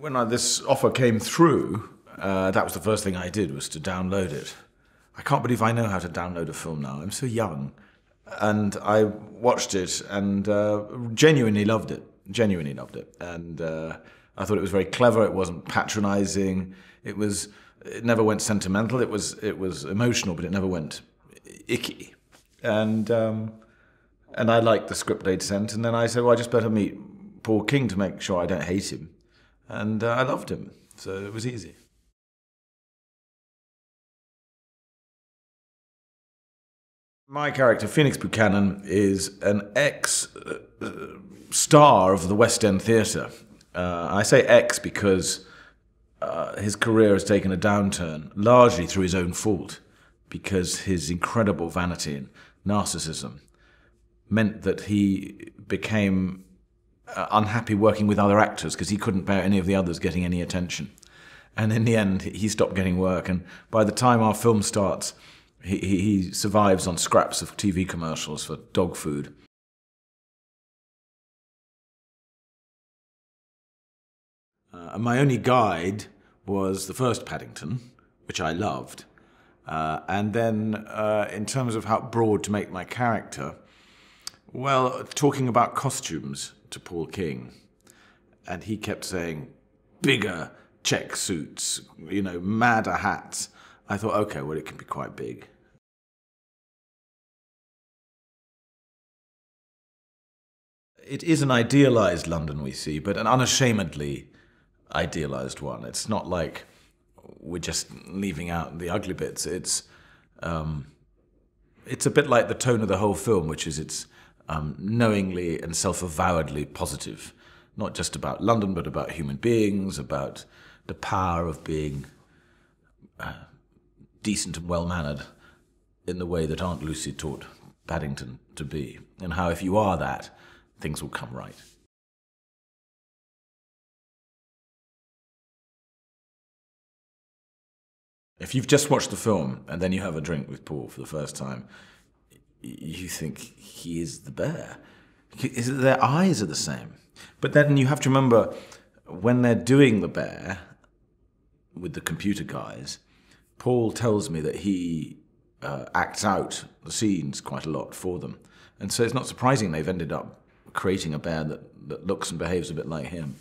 When this offer came through, that was the first thing I did, was to download it. I can't believe I know how to download a film now. I'm so young. And I watched it and genuinely loved it. Genuinely loved it. And I thought it was very clever. It wasn't patronizing. It never went sentimental. It was emotional, but it never went icky. And I liked the script they'd sent. And then I said, well, I just better meet Paul King to make sure I don't hate him. And I loved him, so it was easy. My character, Phoenix Buchanan, is an ex-star of the West End theatre. I say ex because his career has taken a downturn, largely through his own fault, because his incredible vanity and narcissism meant that he became unhappy working with other actors because he couldn't bear any of the others getting any attention. And in the end, he stopped getting work. And by the time our film starts, he survives on scraps of TV commercials for dog food. And my only guide was the first Paddington, which I loved. And then in terms of how broad to make my character, well, talking about costumes to Paul King, and he kept saying, bigger check suits, you know, madder hats. I thought, okay, well, it can be quite big. It is an idealized London we see, but an unashamedly idealized one. It's not like we're just leaving out the ugly bits. It's a bit like the tone of the whole film, which is it's knowingly and self-avowedly positive. Not just about London, but about human beings, about the power of being decent and well-mannered in the way that Aunt Lucy taught Paddington to be, and how if you are that, things will come right. If you've just watched the film and then you have a drink with Paul for the first time, you think he is the bear. Their eyes are the same. But then you have to remember, when they're doing the bear with the computer guys, Paul tells me that he acts out the scenes quite a lot for them. And so it's not surprising they've ended up creating a bear that looks and behaves a bit like him.